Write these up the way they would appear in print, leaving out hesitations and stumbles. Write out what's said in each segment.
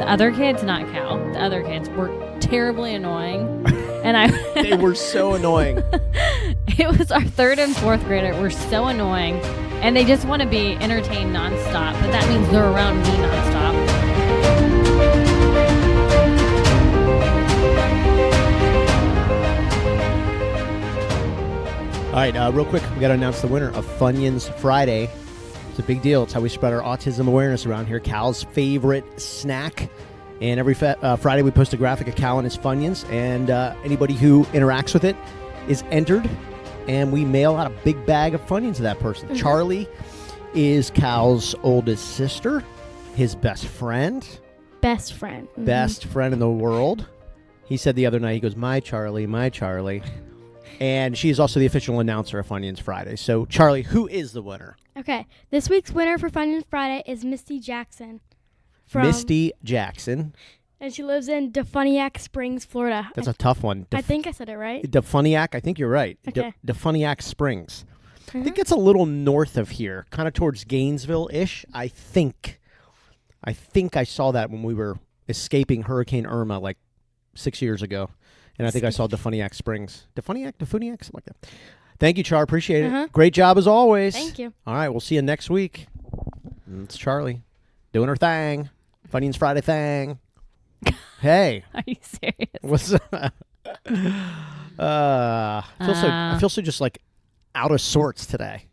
the other kids, not Cal, the other kids were terribly annoying. And They were so annoying. It was our 3rd and 4th grader were so annoying, and they just want to be entertained nonstop, but that means they're around me nonstop. All right, real quick, we got to announce the winner of Funyuns Friday. It's a big deal. It's how we spread our autism awareness around here. Cal's favorite snack. And every Friday we post a graphic of Cal and his Funyuns, and anybody who interacts with it is entered, and we mail out a big bag of Funyuns to that person. Mm-hmm. Charlie is Cal's oldest sister, his best friend. Best friend. Mm-hmm. Best friend in the world. He said the other night, he goes, my Charlie, my Charlie. And she is also the official announcer of Funyuns Friday. So, Charlie, who is the winner? Okay. This week's winner for Funyuns Friday is Misty Jackson. Misty Jackson. And she lives in Defuniak Springs, Florida. That's a tough one. I think I said it right. Defuniak, I think you're right. Okay. Defuniak Springs. I think it's a little north of here, kind of towards Gainesville-ish, I think. I think I saw that when we were escaping Hurricane Irma like 6 years ago. And I think I saw Defuniak Springs. Defuniak, something like that. Thank you, Char. Appreciate it. Great job as always. Thank you. All right, we'll see you next week. It's Charlie doing her thing. Funyuns Friday thing. Hey. Are you serious? What's up? I feel so just like out of sorts today.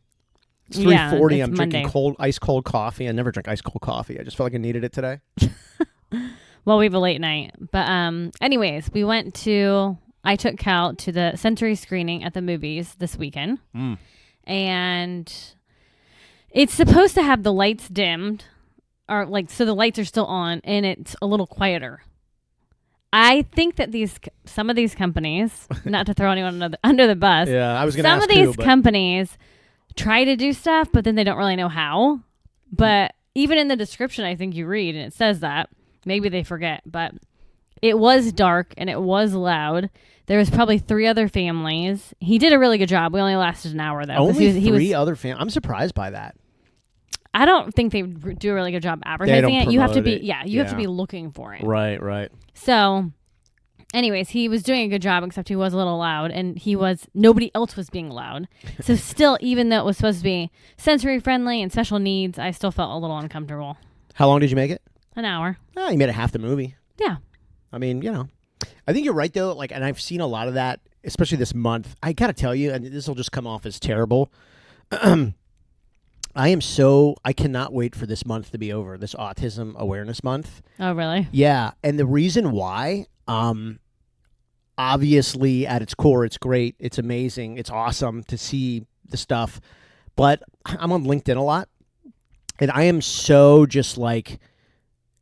It's 3:40. I'm drinking ice cold coffee. I never drink ice cold coffee. I just felt like I needed it today. Well, we have a late night. But anyways, I took Cal to the sensory screening at the movies this weekend. And it's supposed to have the lights dimmed, or like, so the lights are still on and it's a little quieter. I think that some of these companies, not to throw anyone under the bus. Yeah, I was going to ask some of these companies try to do stuff, but then they don't really know how. But even in the description, I think you read, and it says that. Maybe they forget, but it was dark and it was loud. There was probably 3 other families. He did a really good job. We only lasted an hour, though. Only three other families? I'm surprised by that. I don't think they do a really good job advertising it. You have to be, you have to be looking for it. Right. So, anyways, he was doing a good job, except he was a little loud, and nobody else was being loud. So still, even though it was supposed to be sensory friendly and special needs, I still felt a little uncomfortable. How long did you make it? An hour. Oh, you made it half the movie. Yeah. I mean, I think you're right, though. Like, and I've seen a lot of that, especially this month. I got to tell you, and this will just come off as terrible. I cannot wait for this month to be over, this Autism Awareness Month. Oh, really? Yeah. And the reason why, obviously, at its core, it's great. It's amazing. It's awesome to see the stuff. But I'm on LinkedIn a lot. And I am so just like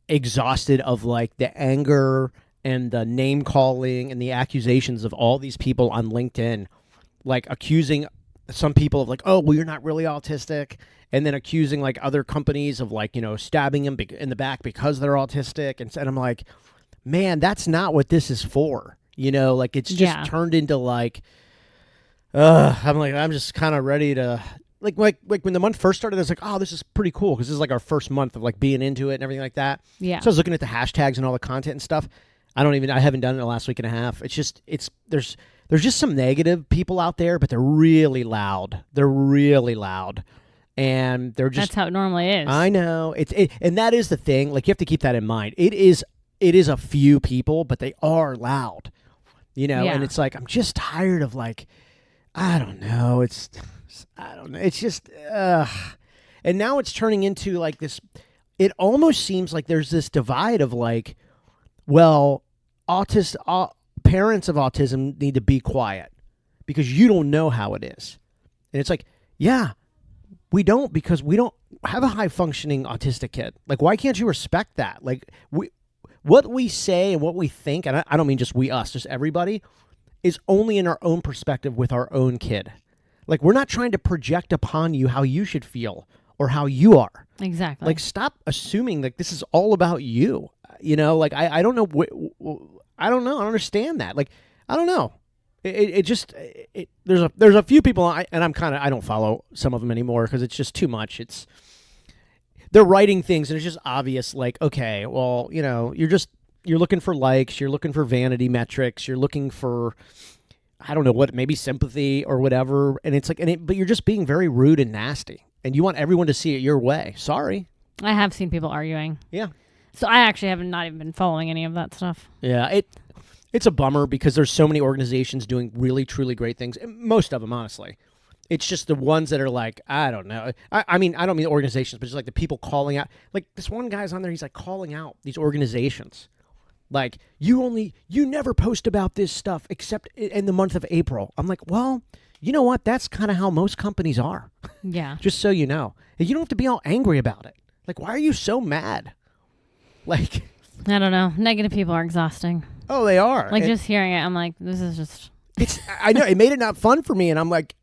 exhausted of like the anger and the name calling and the accusations of all these people on LinkedIn, like accusing some people of like, oh, well, you're not really autistic. And then accusing like other companies of like, stabbing them in the back because they're autistic. And I'm like, man, that's not what this is for. Like it's just turned into like, I'm just kind of ready to like when the month first started, I was like, oh, this is pretty cool. Cause this is like our first month of like being into it and everything like that. Yeah. So I was looking at the hashtags and all the content and stuff. I haven't done it in the last week and a half. It's just, there's just some negative people out there, but they're really loud. And they're just, that's how it normally is. I know and that is the thing. Like you have to keep that in mind. It is a few people, but they are loud, and it's like, I'm just tired of like, I don't know. It's just, and now it's turning into like this, it almost seems like there's this divide of like, well, parents of autism need to be quiet because you don't know how it is. And it's like, yeah, we don't, because we don't have a high functioning autistic kid. Like, why can't you respect that? Like what we say and what we think, and I don't mean just us, just everybody, is only in our own perspective with our own kid. Like, we're not trying to project upon you how you should feel or how you are. Exactly. Like, stop assuming that this is all about you. Like, I don't know. I don't know. I don't understand that. Like, I don't know. There's a few people, and I don't follow some of them anymore because it's just too much. they're writing things and it's just obvious, like, okay, well, you're looking for likes, you're looking for vanity metrics, you're looking for, I don't know what, maybe sympathy or whatever. And it's like, but you're just being very rude and nasty and you want everyone to see it your way. Sorry. I have seen people arguing. Yeah. So I actually have not even been following any of that stuff. Yeah. It's a bummer because there's so many organizations doing really, truly great things. Most of them, honestly. It's just the ones that are like, I don't know. I mean, I don't mean organizations, but just like the people calling out. Like this one guy's on there, he's like calling out these organizations. Like, you never post about this stuff except in the month of April. I'm like, well, you know what? That's kind of how most companies are. Yeah. Just so you know. And you don't have to be all angry about it. Like, why are you so mad? Like, I don't know. Negative people are exhausting. Oh, they are. Like, just hearing it, I'm like, this is just... I know, it made it not fun for me, and I'm like,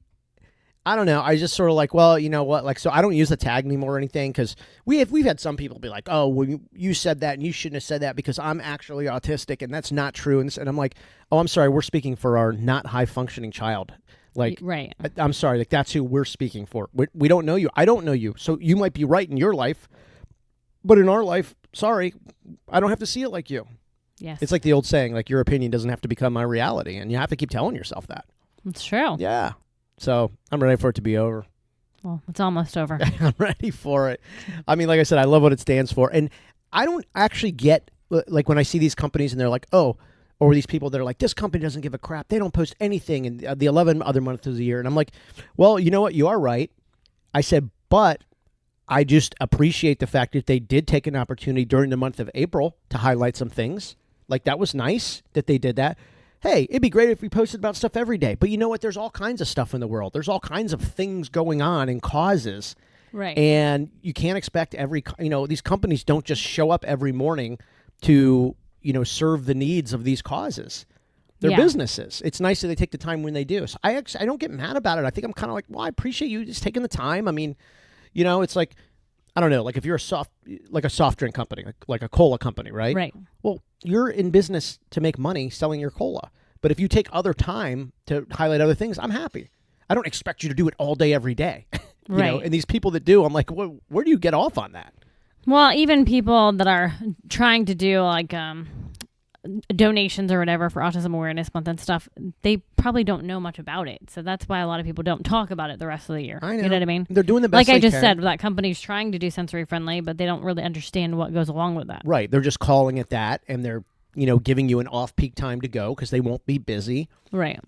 I don't know. I just sort of like, well, you know what? Like, so I don't use the tag anymore or anything because we've had some people be like, oh, well, you said that and you shouldn't have said that because I'm actually autistic and that's not true. And I'm like, oh, I'm sorry. We're speaking for our not high functioning child. Like, right. I'm sorry. Like, that's who we're speaking for. We don't know you. I don't know you. So you might be right in your life, but in our life, sorry, I don't have to see it like you. Yes. It's like the old saying, like, your opinion doesn't have to become my reality. And you have to keep telling yourself that. It's true. Yeah. So I'm ready for it to be over. Well, it's almost over. I'm ready for it. I mean, like I said, I love what it stands for. And I don't actually get, like, when I see these companies and they're like, oh, or these people that are like, this company doesn't give a crap. They don't post anything in the 11 other months of the year. And I'm like, well, you know what? You are right. I said, but I just appreciate the fact that they did take an opportunity during the month of April to highlight some things. Like, that was nice that they did that. Hey, it'd be great if we posted about stuff every day. But you know what? There's all kinds of stuff in the world. There's all kinds of things going on and causes. Right. And you can't expect these companies don't just show up every morning to, serve the needs of these causes. They're businesses. It's nice that they take the time when they do. So I don't get mad about it. I think I'm kind of like, well, I appreciate you just taking the time. I mean, it's like, I don't know, like if you're a soft drink company, like a cola company, right? Right. Well, you're in business to make money selling your cola. But if you take other time to highlight other things, I'm happy. I don't expect you to do it all day, every day. Right. And these people that do, I'm like, where do you get off on that? Well, even people that are trying to do like donations or whatever for Autism Awareness Month and stuff, they probably don't know much about it. So that's why a lot of people don't talk about it the rest of the year. I know. You know what I mean? They're doing the best like I just can. said, that company's trying to do sensory friendly, but they don't really understand what goes along with that. Right. They're just calling it that, and they're, giving you an off-peak time to go because they won't be busy. Right.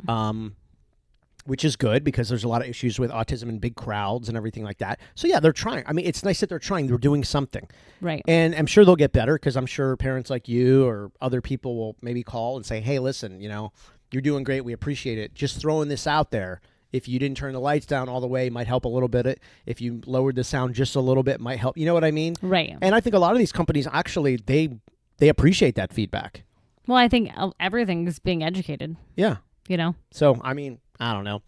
Which is good because there's a lot of issues with autism in big crowds and everything like that. So, yeah, they're trying. I mean, it's nice that they're trying. They're doing something. Right. And I'm sure they'll get better because I'm sure parents like you or other people will maybe call and say, hey, listen, you're doing great. We appreciate it. Just throwing this out there. If you didn't turn the lights down all the way, it might help a little bit. If you lowered the sound just a little bit, it might help. You know what I mean? Right. And I think a lot of these companies actually, they appreciate that feedback. Well, I think everything is being educated. Yeah. So, I mean, I don't know.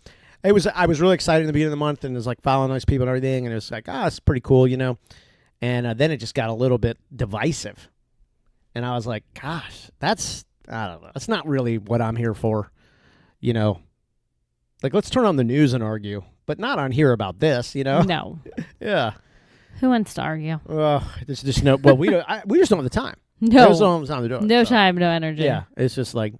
I was really excited in the beginning of the month and it was like following those people and everything. And it was like, it's pretty cool, And then it just got a little bit divisive. And I was like, gosh, I don't know. That's not really what I'm here for, Like, let's turn on the news and argue, but not on here about this, No. Yeah. Who wants to argue? There's just no, well, we just don't have the time. No. We just don't have the time to do it. No time, no energy. Yeah. It's just like,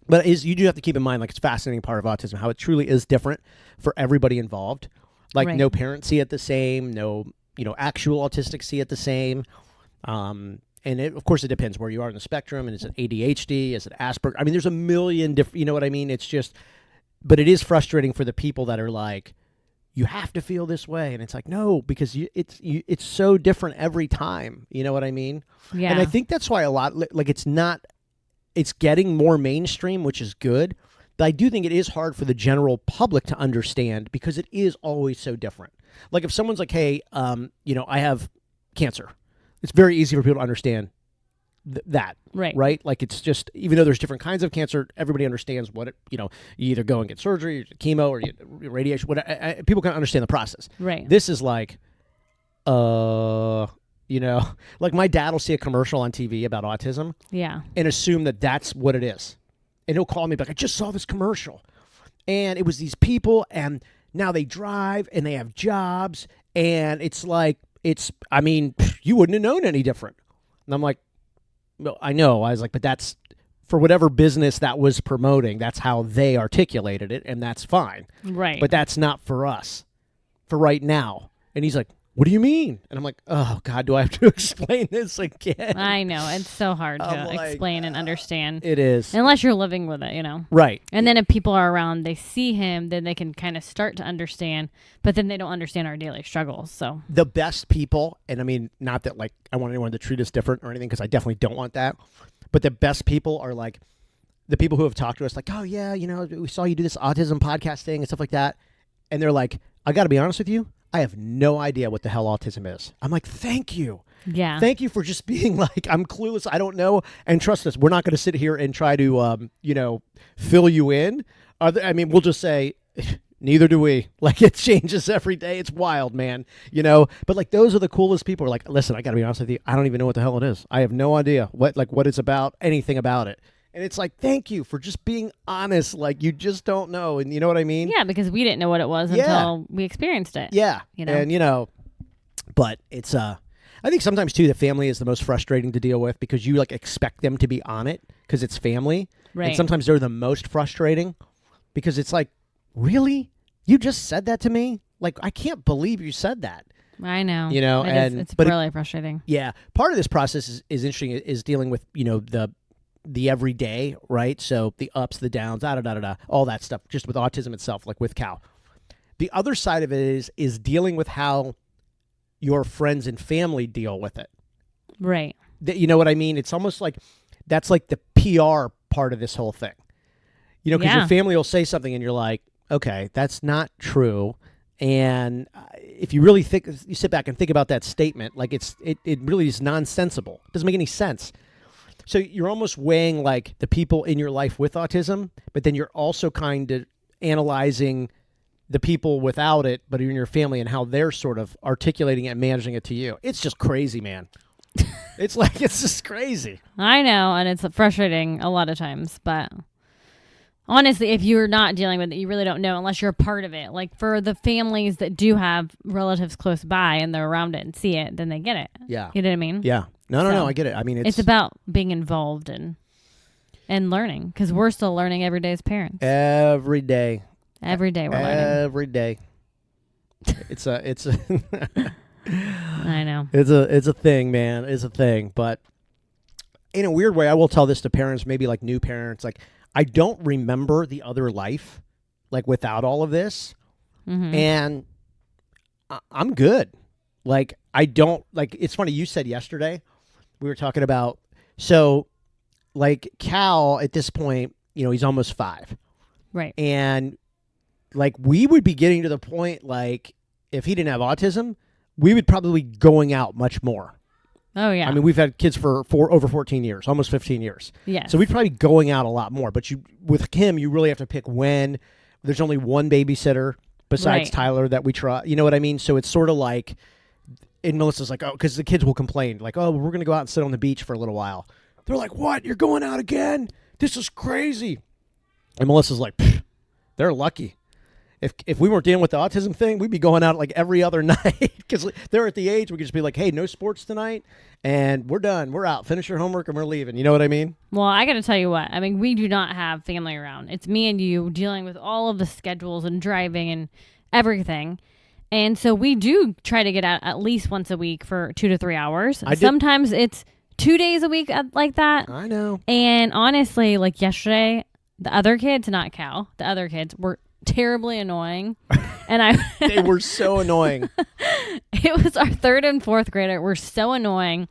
but you do have to keep in mind, like, it's a fascinating part of autism, how it truly is different for everybody involved. Like, right. No parents see it the same. No, actual autistics see it the same. And of course, it depends where you are in the spectrum. And is it ADHD? Is it Asperger? I mean, there's a million different, you know what I mean? It's just, but it is frustrating for the people that are like, you have to feel this way. And it's like, no, because it's so different every time. You know what I mean? Yeah. And I think that's why it's getting more mainstream, which is good. But I do think it is hard for the general public to understand because it is always so different. Like if someone's like, hey, I have cancer. It's very easy for people to understand that. Right. Right? Like it's just, even though there's different kinds of cancer, everybody understands what it, you either go and get surgery, or chemo, or radiation, whatever. People can understand the process. Right. This is like, like my dad will see a commercial on TV about autism. Yeah. And assume that that's what it is. And he'll call me back, I just saw this commercial. And it was these people, and now they drive, and they have jobs, and it's like, I mean, you wouldn't have known any different. And I'm like, no, I know. I was like, but that's for whatever business that was promoting. That's how they articulated it, and that's fine. Right. But that's not for us, for right now. And he's like, what do you mean? And I'm like, oh, God, do I have to explain this again? I know. It's so hard to I'm like, explain and understand. It is. Unless you're living with it, Right. And then if people are around, they see him, then they can kind of start to understand, but then they don't understand our daily struggles. So the best people, and I mean, not that like I want anyone to treat us different or anything, because I definitely don't want that, but the best people are like the people who have talked to us like, oh, yeah, we saw you do this autism podcast thing and stuff like that. And they're like, I got to be honest with you. I have no idea what the hell autism is. I'm like, thank you. Yeah. Thank you for just being like, I'm clueless. I don't know. And trust us, we're not going to sit here and try to, fill you in. I mean, we'll just say, neither do we. Like, it changes every day. It's wild, man. But like, those are the coolest people. Are like, listen, I got to be honest with you. I don't even know what the hell it is. I have no idea what it's about, anything about it. And it's like, thank you for just being honest. Like, you just don't know. And you know what I mean? Yeah, because we didn't know what it was until we experienced it. Yeah. And, but it's, I think sometimes, too, the family is the most frustrating to deal with because you, like, expect them to be on it because it's family. Right. And sometimes they're the most frustrating because it's like, really? You just said that to me? Like, I can't believe you said that. I know. It's really frustrating. Yeah. Part of this process is interesting, is dealing with, the everyday, right? So the ups, the downs, all that stuff, just with autism itself, like with Cal. The other side of it is dealing with how your friends and family deal with it. Right. You know what I mean? It's almost like that's like the PR part of this whole thing. Because your family will say something and you're like, okay, that's not true. And if you really you sit back and think about that statement, like it really is nonsensical. It doesn't make any sense. So you're almost weighing like the people in your life with autism, but then you're also kind of analyzing the people without it, but in your family and how they're sort of articulating it and managing it to you. It's just crazy, man. It's just crazy. I know, and it's frustrating a lot of times, but honestly, if you're not dealing with it, you really don't know unless you're a part of it. Like for the families that do have relatives close by and they're around it and see it, then they get it. Yeah. You know what I mean? Yeah. No, I get it. I mean, it's about being involved and learning, because we're still learning every day as parents. Every day. Every day we're learning. Every day. It's a I know. It's a thing, man. It's a thing. But in a weird way, I will tell this to parents, maybe like new parents, like I don't remember the other life, like without all of this. Mm-hmm. And I'm good. Like I don't, like, it's funny. You said yesterday, we were talking about, so like Cal at this point, he's almost 5. Right. And like we would be getting to the point, like if he didn't have autism, we would probably be going out much more. Oh, yeah. I mean, we've had kids for over 14 years, almost 15 years. Yeah. So we'd probably be going out a lot more. But with him, you really have to pick when. There's only one babysitter besides Tyler that we try. You know what I mean? So it's sort of like, and Melissa's like, oh, because the kids will complain. Like, oh, we're going to go out and sit on the beach for a little while. They're like, what? You're going out again? This is crazy. And Melissa's like, they're lucky. If we weren't dealing with the autism thing, we'd be going out like every other night because they're at the age we could just be like, hey, no sports tonight, and we're done. We're out. Finish your homework, and we're leaving. You know what I mean? Well, I got to tell you what. I mean, we do not have family around. It's me and you dealing with all of the schedules and driving and everything. And so we do try to get out at least once a week for 2 to 3 hours. Sometimes it's 2 days a week like that. I know. And honestly, like yesterday, the other kids, not Cal, the other kids were terribly annoying. And they were so annoying. It was our 3rd and 4th grader were so annoying.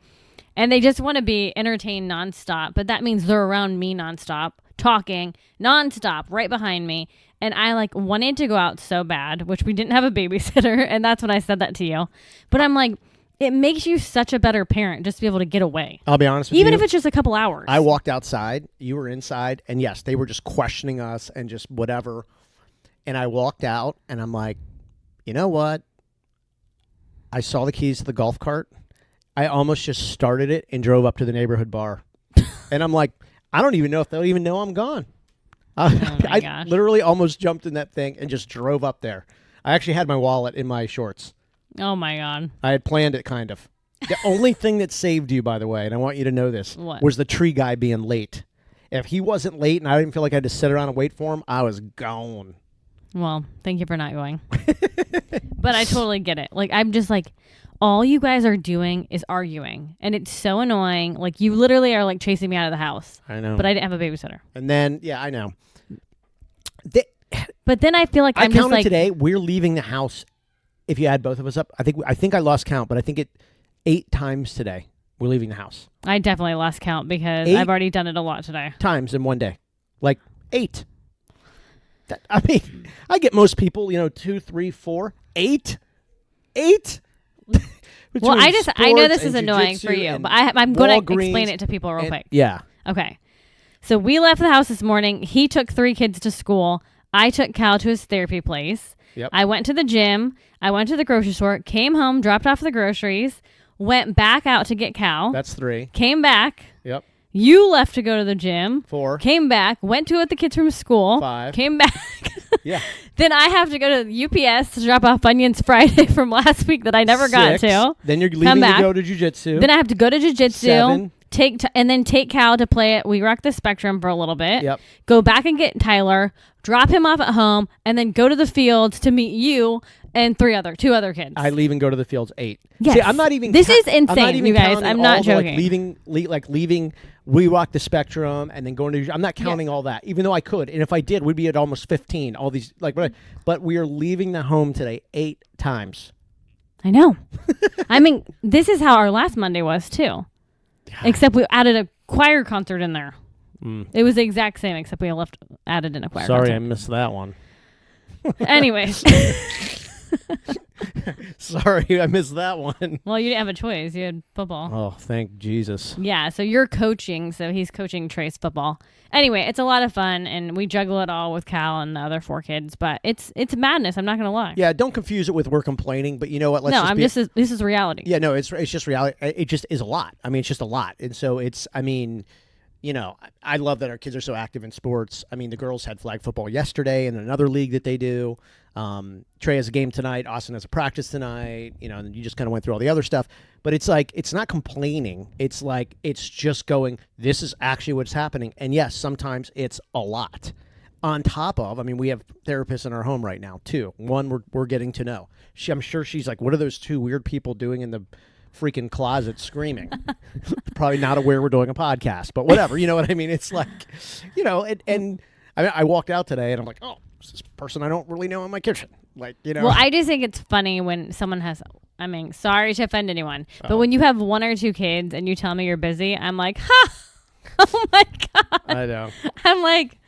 And they just want to be entertained nonstop. But that means they're around me nonstop, talking nonstop right behind me. And I like wanted to go out so bad, which we didn't have a babysitter. And that's when I said that to you. But I'm like, it makes you such a better parent just to be able to get away. I'll be honest with you. Even if it's just a couple hours. I walked outside. You were inside. And yes, they were just questioning us and just whatever. And I walked out and I'm like, you know what? I saw the keys to the golf cart. I almost just started it and drove up to the neighborhood bar. And I'm like, I don't even know if they'll even know I'm gone. I literally almost jumped in that thing and just drove up there. I actually had my wallet in my shorts. Oh my God. I had planned it kind of. The only thing that saved you, by the way, and I want you to know this, What? was the tree guy being late. If he wasn't late and I didn't feel like I had to sit around and wait for him, I was gone. Well, thank you for not going. But I totally get it. Like, I'm just like, all you guys are doing is arguing. And it's so annoying. Like, you literally are like chasing me out of the house. I know. But I didn't have a babysitter. And then, yeah, I know. But then I feel like I I'm just counted like, today. We're leaving the house. If you add both of us up, I think I lost count, but I think 8 times today we're leaving the house. I definitely lost count because 8 I've already done it a lot today. times in one day, like 8. I mean, I get most people, 2, 3, 4, 8. Well, I know this is and annoying jujitsu for you, and but I'm going to Walgreens explain it to people real quick. Yeah. Okay. So we left the house this morning. He took 3 kids to school. I took Cal to his therapy place. Yep. I went to the gym. I went to the grocery store, came home, dropped off the groceries, went back out to get Cal. That's 3. Came back. Yep. You left to go to the gym. 4. Came back, went to with the kids from school. 5. Came back. Yeah. Then I have to go to UPS to drop off Onions Friday from last week that I never got 6. to. Then you're leaving to go to jujitsu. Then I have to go to jujitsu. 7. And then take Cal to play at We Rock the Spectrum for a little bit. Yep. Go back and get Tyler, drop him off at home, and then go to the fields to meet you and 2 other kids. I leave and go to the fields 8. Yes. See, I'm not even. This is I'm not insane, even you guys. counting I'm not all the, joking. leaving. We Walk the Spectrum and then going to. I'm not counting all that, even though I could. And if I did, we'd be at almost 15. All these but we are leaving the home today 8 times. I know. I mean, this is how our last Monday was too, except we added a choir concert in there. It was the exact same, except we added in a choir. Sorry, concert. I missed that one. Anyways. Sorry, I missed that one. Well, you didn't have a choice. You had football. Oh, thank Jesus. Yeah, so you're coaching, so he's coaching Trey's football. Anyway, it's a lot of fun, and we juggle it all with Cal and the other 4 kids, but it's madness. I'm not going to lie. Yeah, don't confuse it with we're complaining, but you know what? This is reality. Yeah, no, it's just reality. It just is a lot. I mean, it's just a lot. And so I love that our kids are so active in sports. I mean, the girls had flag football yesterday in another league that they do. Trey has a game tonight. Austin has a practice tonight. And you just kind of went through all the other stuff. But it's like, it's not complaining. It's like, it's just going, this is actually what's happening. And yes, sometimes it's a lot. On top of, we have therapists in our home right now, too. One we're getting to know. I'm sure she's like, what are those 2 weird people doing in the freaking closet screaming? Probably not aware we're doing a podcast, but whatever. You know what I mean? It's like, I walked out today and I'm like, oh, it's this person I don't really know in my kitchen. Well, I just think it's funny when someone has, sorry to offend anyone, but when you have 1 or 2 kids and you tell me you're busy, I'm like, ha, oh my God. I know. I'm like,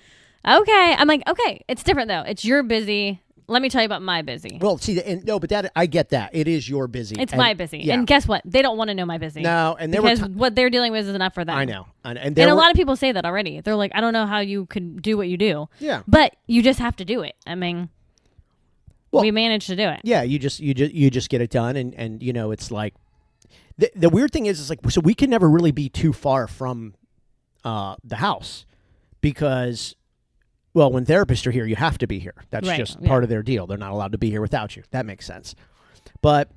okay. It's different though. It's you're busy. Let me tell you about my busy. Well, see, but that I get that. It is your busy. It's my busy. Yeah. And guess what? They don't want to know my busy. No, and because what they're dealing with is enough for them. I know. And a lot of people say that already. They're like, I don't know how you could do what you do. Yeah. But you just have to do it. We managed to do it. Yeah, you just get it done, and it's like the weird thing is like, so we can never really be too far from the house because. Well, when therapists are here, you have to be here. That's just part of their deal. They're not allowed to be here without you. That makes sense. But,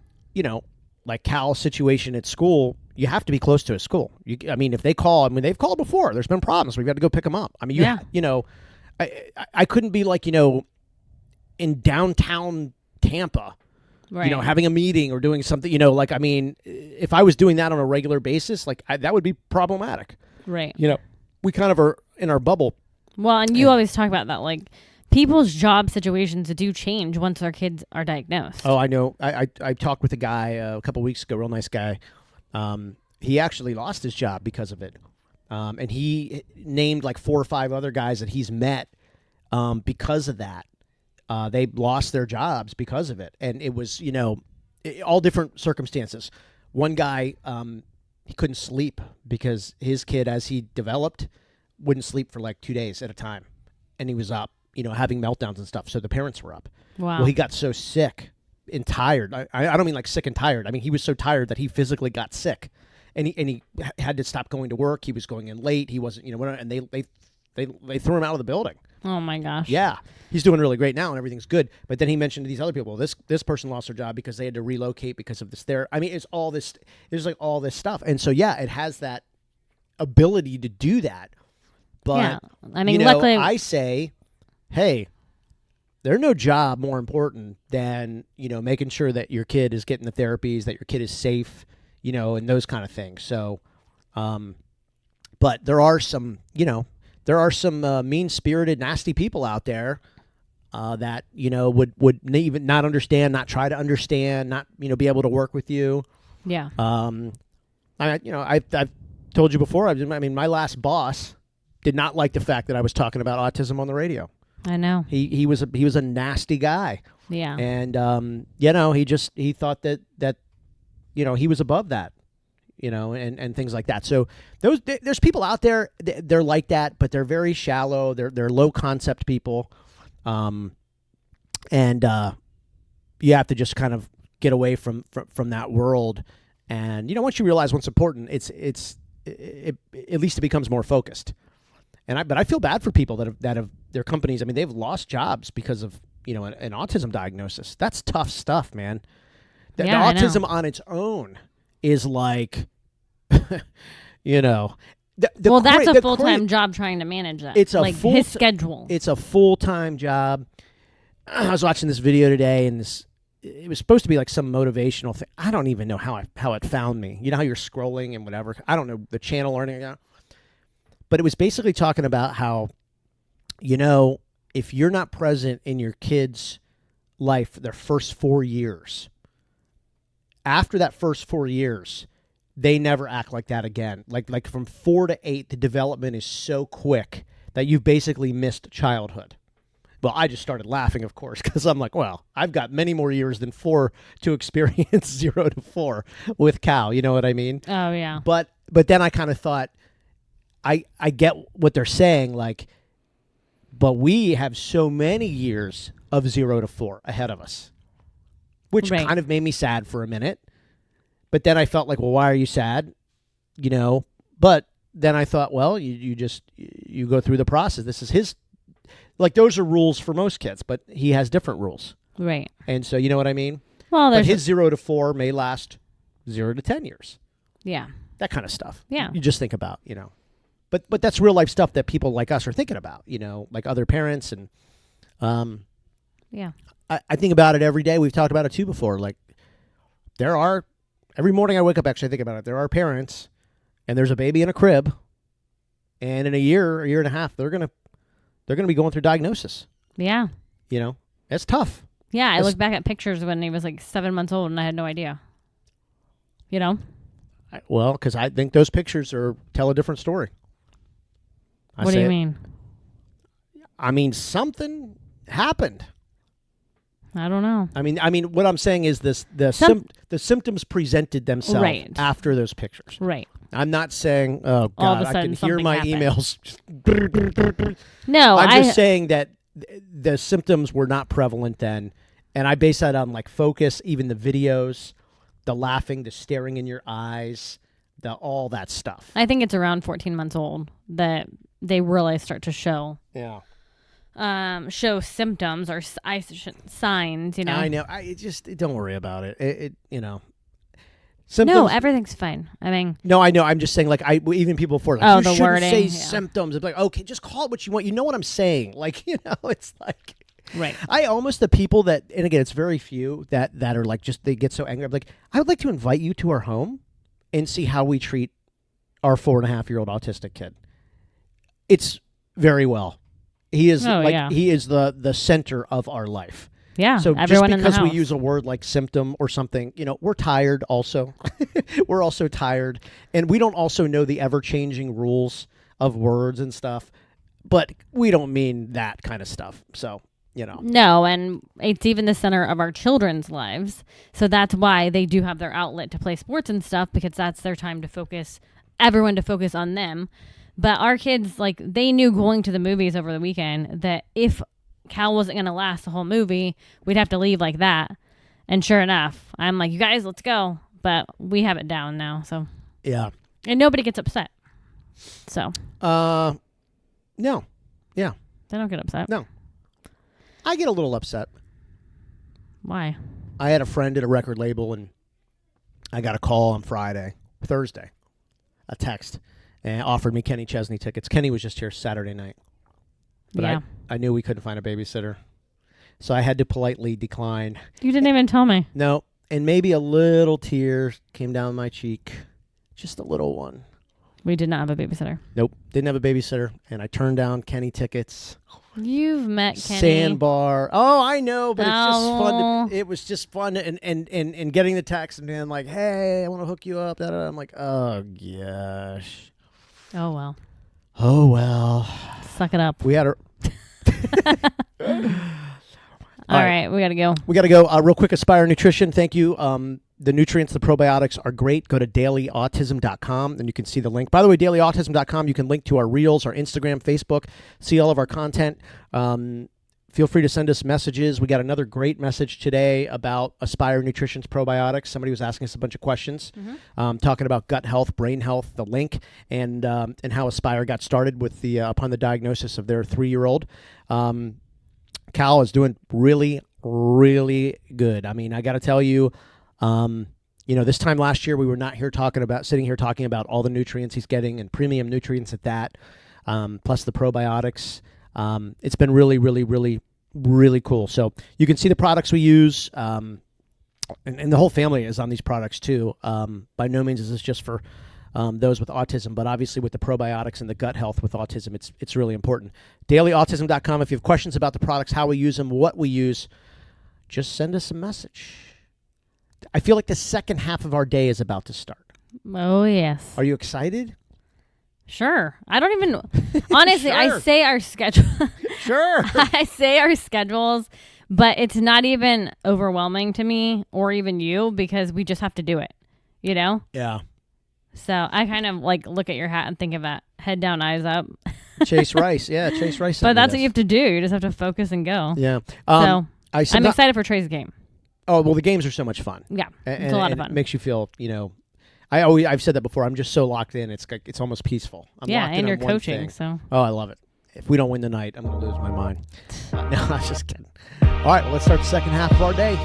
like Cal's situation at school, you have to be close to a school. If they call, they've called before. There's been problems. We've got to go pick them up. I couldn't be like, in downtown Tampa, having a meeting or doing something, if I was doing that on a regular basis, that would be problematic. Right. We kind of are in our bubble. Well, and you always talk about that, like people's job situations do change once their kids are diagnosed. Oh, I know. I talked with a guy a couple weeks ago, real nice guy. He actually lost his job because of it. And he named like 4 or 5 other guys that he's met because of that. They lost their jobs because of it. And it was, all different circumstances. One guy, he couldn't sleep because his kid, as he developed, wouldn't sleep for like 2 days at a time. And he was up, having meltdowns and stuff. So the parents were up. Wow. Well, he got so sick and tired. I don't mean like sick and tired. He was so tired that he physically got sick. And he had to stop going to work. He was going in late. He wasn't, and they threw him out of the building. Oh my gosh. Yeah. He's doing really great now and everything's good. But then he mentioned to these other people, this person lost their job because they had to relocate because of this. I mean, it's all this. There's like all this stuff. And so, yeah, it has that ability to do that. But, yeah. I mean, luckily. I say, hey, there's no job more important than, making sure that your kid is getting the therapies, that your kid is safe, and those kind of things. So, but there are some, mean-spirited, nasty people out there that, would even not understand, not try to understand, not, be able to work with you. Yeah. I've told you before, my last boss did not like the fact that I was talking about autism on the radio. I know. He was a nasty guy. Yeah. And, he thought that he was above that. And things like that. So there's people out there, they're like that, but they're very shallow. They're low concept people. And you have to just kind of get away from that world. And, once you realize what's important, it at least it becomes more focused. But I feel bad for people that have their companies. I mean, they've lost jobs because of, an autism diagnosis. That's tough stuff, man. The autism on its own is like, that's a full-time job trying to manage that. It's his schedule. It's a full-time job. I was watching this video today, and it was supposed to be like some motivational thing. I don't even know how it found me. You know how you're scrolling and whatever. I don't know the channel or anything. But it was basically talking about how, if you're not present in your kid's life for their first 4 years, after that first 4 years, they never act like that again. Like from 4 to 8, the development is so quick that you've basically missed childhood. Well, I just started laughing, of course, because I'm like, well, I've got many more years than 4 to experience 0 to 4 with Cal. You know what I mean? Oh, yeah. But then I kind of thought, I get what they're saying, but we have so many years of 0 to 4 ahead of us, which kind of made me sad for a minute. But then I felt like, well, why are you sad? But then I thought, well, you go through the process. This is his, those are rules for most kids, but he has different rules. Right. And so, you know what I mean? Well, but his 0 to 4 may last 0 to 10 years. Yeah. That kind of stuff. Yeah. You just think about, But that's real life stuff that people like us are thinking about, like other parents. And yeah, I think about it every day. We've talked about it too before. Every morning I wake up, actually I think about it. There are parents and there's a baby in a crib, and in a year and a half, they're going to be going through diagnosis. Yeah. It's tough. Yeah. I look back at pictures when he was 7 months old and I had no idea, Well, because I think those pictures tell a different story. What do you mean? I mean, something happened. I don't know. I mean, what I'm saying is the symptoms presented themselves after those pictures. Right. I'm not saying, oh God, I can hear my emails. No, I'm just saying that the symptoms were not prevalent then, and I base that on focus, even the videos, the laughing, the staring in your eyes, all that stuff. I think it's around 14 months old that they really start to show. Yeah. Show symptoms or signs. I know. Don't worry about it. Symptoms. No, everything's fine. I mean. No, I know. I'm just saying. Even people before. You shouldn't wording, say symptoms. It's okay, just call it what you want. You know what I'm saying? It's like. Right. I almost the people that, and again, it's very few that are they get so angry. I'm like, I would like to invite you to our home and see how we treat our 4.5-year-old autistic kid. It's very well. He is he is the center of our life. Yeah. So everyone just because in the we house. use a word like symptom or something, we're tired also. We're also tired. And we don't also know the ever-changing rules of words and stuff. But we don't mean that kind of stuff. So, No, and it's even the center of our children's lives. So that's why they do have their outlet to play sports and stuff, because that's their time to focus, everyone to focus on them. But our kids, they knew going to the movies over the weekend that if Cal wasn't going to last the whole movie, we'd have to leave like that. And sure enough, I'm like, you guys, let's go. But we have it down now, so. Yeah. And nobody gets upset. So. No. Yeah. They don't get upset. No. I get a little upset. Why? I had a friend at a record label, and I got a call on Thursday, a text, and offered me Kenny Chesney tickets. Kenny was just here Saturday night. But Yeah. I knew we couldn't find a babysitter. So I had to politely decline. You didn't even tell me. No, and maybe a little tear came down my cheek. Just a little one. We did not have a babysitter. Nope, didn't have a babysitter, and I turned down Kenny tickets. You've met Kenny. Sandbar. Oh, I know, but it's just Oh. fun. It was just fun, and getting the text and being like, "Hey, I want to hook you up." Da, da, da. I'm like, "Oh gosh." Oh, well. Oh well. Suck it up. We had her. All right, we got to go. We got to go. Real quick, Aspire Nutrition. Thank you. The nutrients, the probiotics are great. Go to dailyautism.com and you can see the link. By the way, dailyautism.com, you can link to our reels, our Instagram, Facebook, see all of our content. Feel free to send us messages. We got another great message today about Aspire Nutrition's probiotics. Somebody was asking us a bunch of questions, talking about gut health, brain health, the link, and how Aspire got started with the upon the diagnosis of their 3-year-old. Cal is doing really, really good. I mean, I got to tell you, this time last year we were not sitting here talking about all the nutrients he's getting and premium nutrients at that, plus the probiotics. It's been really, really, really, really cool. So you can see the products we use, and the whole family is on these products too. By no means is this just for those with autism, but obviously with the probiotics and the gut health with autism, it's really important. DailyAutism.com. If you have questions about the products, how we use them, what we use, just send us a message. I feel like the second half of our day is about to start. Oh, yes. Are you excited? Sure. I don't even... Honestly, Sure. I say our schedule... Sure. I say our schedules, but it's not even overwhelming to me or even you because we just have to do it, you know? Yeah. So I kind of like look at your hat and think of that head down, eyes up. Chase Rice. Yeah, Chase Rice. But that's what you have to do. You just have to focus and go. Yeah. So I'm excited for Trey's game. Oh, well, the games are so much fun. Yeah, And, it's a lot of and fun. It makes you feel, I've said that before. I'm just so locked in. It's almost peaceful. I'm Yeah, locked in and you're on one coaching, thing. so. Oh, I love it. If we don't win tonight, I'm going to lose my mind. No, I'm just kidding. All right, well, let's start the second half of our day.